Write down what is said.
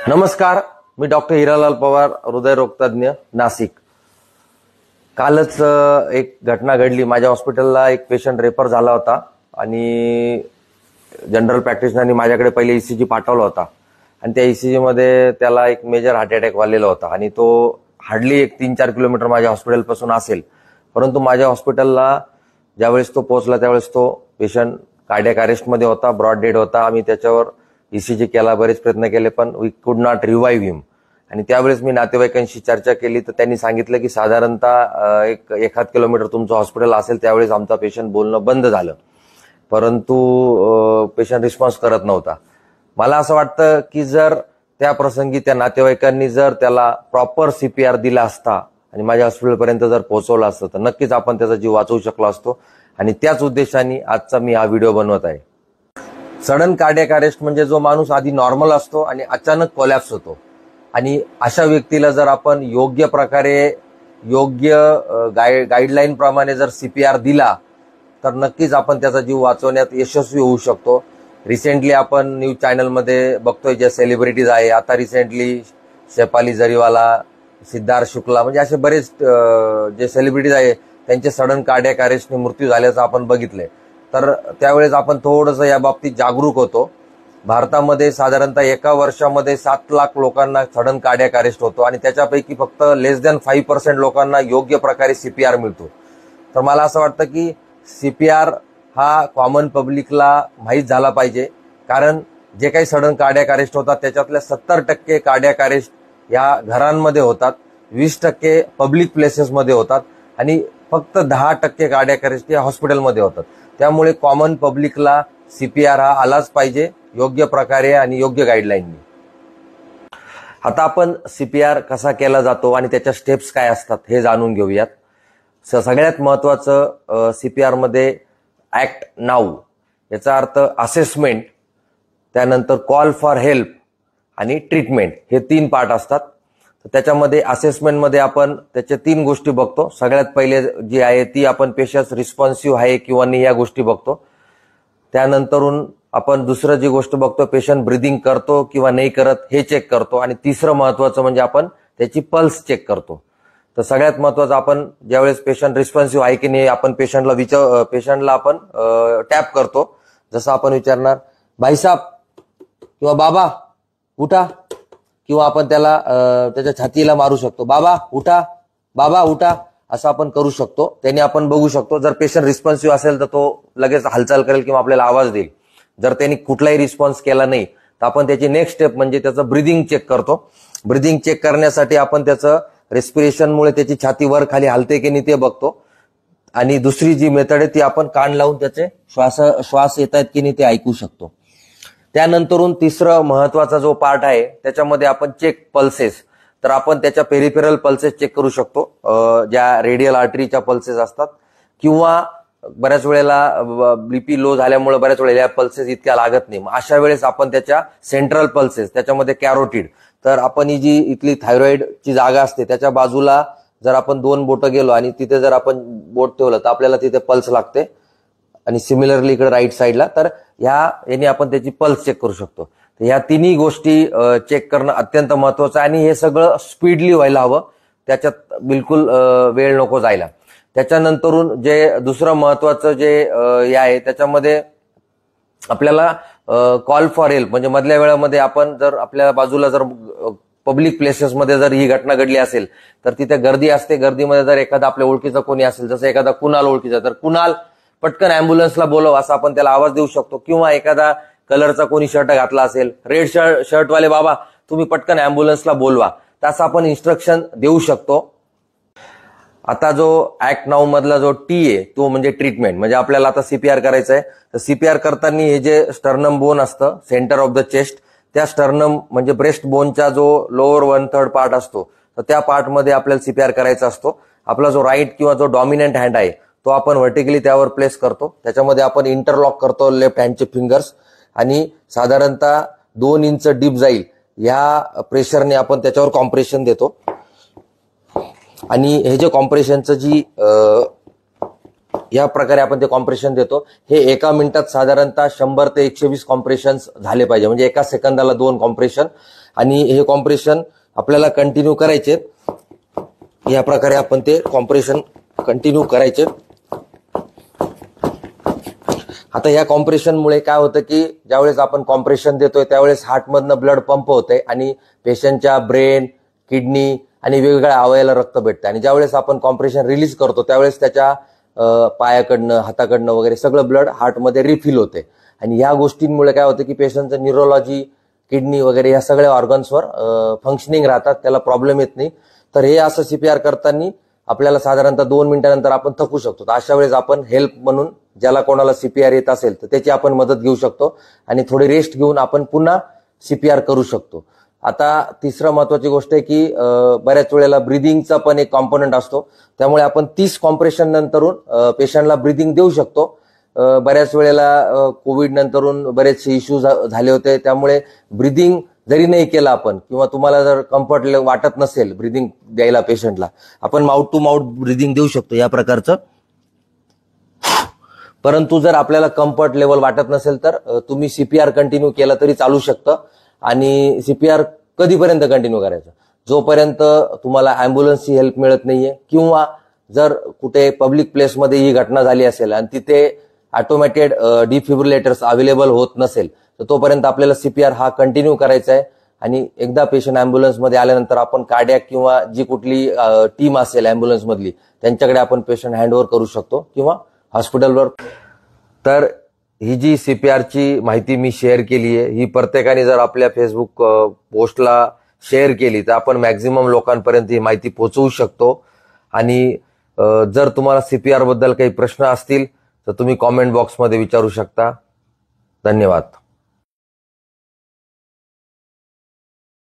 नमस्कार, मी डॉक्टर हिरालाल पवार, हृदयरोग तज्ञ, नाशिक। कालच एक घटना घडली। माझ्या हॉस्पिटलला एक पेशंट रेफर झाला होता आणि जनरल प्रॅक्टिशनरनी माझ्याकडे पहिले ईसीजी पाठवला होता आणि त्या ईसीजी मध्ये त्याला एक मेजर हार्ट अटॅक वालेला होता आणि तो हार्डली एक 3-4 किलोमीटर माझ्या हॉस्पिटलपासून असेल। परंतु माझ्या हॉस्पिटलला ज्यावेळेस तो पोहोचला त्यावेळेस तो पेशंट कार्डियक अरेस्टमध्ये होता, ब्रॉड डेड होता। आम्ही त्याच्यावर ईसीजी केला, बरेच प्रयत्न केले, पण वी कुड नॉट रिवाइव्ह हिम। आणि त्यावेळेस मी नातेवाईकांशी चर्चा केली तर त्यांनी सांगितलं की साधारणतः एक 1 किलोमीटर तुमचं हॉस्पिटल असेल त्यावेळेस आमचा पेशंट बोलणं बंद झालं, परंतु पेशंट रिस्पॉन्स करत नव्हता। मला असं वाटतं की जर त्या प्रसंगी त्या नातेवाईकांनी जर त्याला प्रॉपर सीपीआर दिला असता आणि माझ्या हॉस्पिटलपर्यंत जर पोहोचवला असतं तर नक्कीच आपण त्याचा जीव वाचवू शकलो असतो आणि त्याच उद्देशाने आजचा मी हा व्हिडिओ बनवत आहे। सडन कार्डियक अरेस्ट म्हणजे जो माणूस आधी नॉर्मल असतो आणि अचानक कोलॅप्स होतो आणि अशा व्यक्तीला जर आपण योग्य प्रकारे योग्य गाईडलाईन प्रमाणे जर सीपीआर दिला तर नक्कीच आपण त्याचा जीव वाचवण्यात यशस्वी होऊ शकतो। रिसेंटली आपण न्यूज चॅनलमध्ये बघतोय जे सेलिब्रिटीज आहे, आता रिसेंटली शेफाली जरीवाला, सिद्धार्थ शुक्ला, म्हणजे असे बरेच जे सेलिब्रिटीज आहे त्यांचे सडन कार्डियक अरेस्टने मृत्यू झाल्याचं आपण बघितलंय। तर त्यावेळेस आपण थोडंसं या बाबतीत जागरूक होतो। भारतामध्ये साधारणतः एका वर्षामध्ये 7 लाख लोकांना सडन कार्डियक अरेस्ट होतो आणि त्याच्यापैकी फक्त लेस दॅन 5% लोकांना योग्य प्रकारे सीपीआर मिळतो। तर मला असं वाटतं की सीपीआर हा कॉमन पब्लिकला माहीत झाला पाहिजे, कारण जे काही सडन कार्डियक अरेस्ट होतात त्याच्यातल्या 70% कार्डियक अरेस्ट या घरांमध्ये होतात, 20% पब्लिक प्लेसेसमध्ये होतात आणि फक्त 10% कार्डियक अरेस्ट या हॉस्पिटलमध्ये होतात। त्यामुळे कॉमन पब्लिकला सीपीआर हा आलाच पाहिजे योग्य प्रकारे आणि योग्य गाईडलाईननी। आता आपण सीपीआर कसा केला जातो आणि त्याच्या स्टेप्स काय असतात हे जाणून घेऊयात। सगळ्यात महत्त्वाचं सीपीआर मध्ये ऍक्ट नाऊ याचा अर्थ असेसमेंट, त्यानंतर कॉल फॉर हेल्प आणि ट्रीटमेंट हे 3 पार्ट असतात। तर त्याच्यामध्ये असेसमेंटमध्ये आपण त्याच्या 3 गोष्टी बघतो। सगळ्यात पहिले जी आहे ती आपण पेशंट रिस्पॉन्सिव्ह आहे किंवा नाही या गोष्टी बघतो। त्यानंतरून आपण दुसरं जी गोष्ट बघतो पेशंट ब्रीदिंग करतो किंवा नाही करत हे चेक करतो आणि तिसरं महत्त्वाचं म्हणजे आपण त्याची पल्स चेक करतो। तर सगळ्यात महत्त्वाचं आपण ज्यावेळेस पेशंट रिस्पॉन्सिव्ह आहे की नाही आपण पेशंटला आपण टॅप करतो। जसं आपण विचारणार भाईसाब किंवा बाबा उठा, किंवा आपण त्याला त्याच्या छातीला मारू शकतो, बाबा उठा, बाबा उठा, असं आपण करू शकतो। त्याने आपण बघू शकतो जर पेशंट रिस्पॉन्सिव्ह असेल तर तो लगेच हालचाल करेल किंवा आपल्याला आवाज देईल। जर त्यांनी कुठलाही रिस्पॉन्स केला नाही तर आपण त्याची नेक्स्ट स्टेप म्हणजे त्याचं ब्रीदिंग चेक करतो। ब्रीदिंग चेक करण्यासाठी आपण त्याचं रेस्पिरेशनमुळे त्याची छाती वर खाली हलते की नाही ते बघतो आणि दुसरी जी मेथड आहे ती आपण कान लावून त्याचे श्वास येत आहेत की नाही ते ऐकू शकतो। त्यानंतरून तिसरं महत्त्वाचा जो पार्ट आहे त्याच्यामध्ये आपण चेक पल्सेस, तर आपण त्याच्या पेरिफेरल पल्सेस चेक करू शकतो, ज्या रेडियल आर्टरीच्या पल्सेस असतात, किंवा बऱ्याच वेळेला बीपी लो झाल्यामुळे बऱ्याच वेळेला पल्सेस इतक्या लागत नाही, अशा वेळेस आपण त्याच्या सेंट्रल पल्सेस त्याच्यामध्ये कॅरोटिड, तर आपण ही जी इथली थायरॉइडची जागा असते त्याच्या बाजूला जर आपण 2 बोटं गेलो आणि तिथे जर आपण बोट ठेवलं तर आपल्याला तिथे पल्स लागते आणि सिमिलरली इकडे राईट साईडला, तर याने आपण त्याची पल्स चेक करू शकतो। तर ह्या 3 गोष्टी चेक करणं अत्यंत महत्त्वाचं आहे आणि हे सगळं स्पीडली व्हायला हवं, त्याच्यात बिलकुल वेळ नको जायला। त्याच्यानंतरून जे दुसरं महत्त्वाचं जे हे आहे त्याच्यामध्ये आपल्याला कॉल फॉर हेल्प, म्हणजे मधल्या वेळामध्ये आपण जर आपल्या बाजूला जर पब्लिक प्लेसेसमध्ये जर ही घटना घडली असेल तर तिथे गर्दी असते, गर्दीमध्ये जर एखादा आपल्या ओळखीचा कोणी असेल, जसं एखादा कुणाल ओळखीचा, तर कुणाल पटकन अँब्युलन्सला बोलव असं आपण त्याला आवाज देऊ शकतो। किंवा एखादा कलरचा कोणी शर्ट घातला असेल, रेड शर्टवाले बाबा तुम्ही पटकन अँब्युलन्सला बोलवा, तसं आपण इन्स्ट्रक्शन देऊ शकतो। आता जो ऍक्ट नाऊ मधला जो टी आहे तो म्हणजे ट्रीटमेंट, म्हणजे आपल्याला आता सीपीआर करायचं आहे। तर सीपीआर करताना हे जे स्टर्नम बोन असतं सेंटर ऑफ द चेस्ट, त्या स्टर्नम म्हणजे ब्रेस्ट बोनचा जो लोअर 1/3 पार्ट असतो तर त्या पार्टमध्ये आपल्याला सीपीआर करायचा असतो। आपला जो राईट किंवा जो डॉमिनंट हँड आहे तो आपण व्हर्टिकली त्यावर प्लेस करतो, त्याच्यामध्ये आपण इंटरलॉक करतो लेफ्ट हँडचे फिंगर्स आणि साधारणतः 2 इंच डीप जाईल या प्रेशरने आपण त्याच्यावर कॉम्प्रेशन देतो आणि हे जे कॉम्प्रेशनचं जी या प्रकारे आपण ते कॉम्प्रेशन देतो. हे एका मिनिटात साधारणतः 100 ते 120 कॉम्प्रेशन्स झाले पाहिजे, म्हणजे एका सेकंदाला 2 कॉम्प्रेशन. आणि हे कॉम्प्रेशन आपल्याला कंटिन्यू करायचे. या प्रकारे आपण ते कॉम्प्रेशन कंटिन्यू करायचे. आता या कॉम्प्रेशनमुळे काय होतं की ज्यावेळेस आपण कॉम्प्रेशन देतोय त्यावेळेस हार्टमधनं ब्लड पंप होतंय आणि पेशंटच्या ब्रेन, किडनी आणि वेगवेगळ्या अवयवाला रक्त भेटतं. आणि ज्यावेळेस आपण कॉम्प्रेशन रिलीज करतो त्यावेळेस त्याच्या पायाकडनं, हाताकडनं वगैरे सगळं ब्लड हार्टमध्ये रिफिल होते. आणि ह्या गोष्टींमुळे काय होतं की पेशंटचं न्यूरोलॉजी, किडनी वगैरे या सगळ्या ऑर्गन्सवर फंक्शनिंग राहतात, त्याला प्रॉब्लेम येत नाही. तर हे असं CPR करताना आपल्याला साधारणतः 2 मिनिटानंतर आपण थकू शकतो. तर अशा वेळेस आपण हेल्प म्हणून ज्याला कोणाला CPR येत असेल तर त्याची आपण मदत घेऊ शकतो आणि थोडी रेस्ट घेऊन आपण पुन्हा CPR करू शकतो. आता तिसरं महत्वाची गोष्ट आहे की बऱ्याच वेळेला ब्रिदिंगचा पण एक कॉम्पोनंट असतो, त्यामुळे आपण 30 कॉम्प्रेशन नंतरून पेशंटला ब्रिदिंग देऊ शकतो. बऱ्याच वेळेला कोविड नंतरून बरेचसे इश्यूज झाले होते, त्यामुळे ब्रिदिंग जरी नाही केलं आपण किंवा तुम्हाला जर कम्फर्ट वाटत नसेल ब्रिदिंग द्यायला पेशंटला, आपण माउथ टू माउथ ब्रिदिंग देऊ शकतो या प्रकारचं. परंतु जर आपल्याला कम्फर्ट लेवल वाटत नसेल तर तुम्ही CPR कंटिन्यू केलं तरी चालू शकतं. आणि CPR कधीपर्यंत कंटिन्यू करायचं? जोपर्यंत तुम्हाला अँब्युलन्सची हेल्प मिळत नाहीये किंवा जर कुठे पब्लिक प्लेसमध्ये ही घटना झाली असेल आणि तिथे ऑटोमॅटेड डिफिब्रिलेटर्स अवेलेबल होत नसेल तर तोपर्यंत आपल्याला CPR हा कंटिन्यू करायचा आहे. आणि एकदा पेशंट अँब्युलन्समध्ये आल्यानंतर आपण कार्डियाक किंवा जी कुठली टीम असेल अँब्युलन्समधली त्यांच्याकडे आपण पेशंट हँडओव्हर करू शकतो किंवा हॉस्पिटलवर. तर ही जी CPRची माहिती मी शेअर केली आहे ही प्रत्येकाने जर आपल्या फेसबुक पोस्टला शेअर केली तर आपण मॅक्झिमम लोकांपर्यंत ही माहिती पोहोचवू शकतो. आणि जर तुम्हाला CPR बद्दल काही प्रश्न असतील तर तुम्ही कॉमेंट बॉक्समध्ये विचारू शकता. धन्यवाद.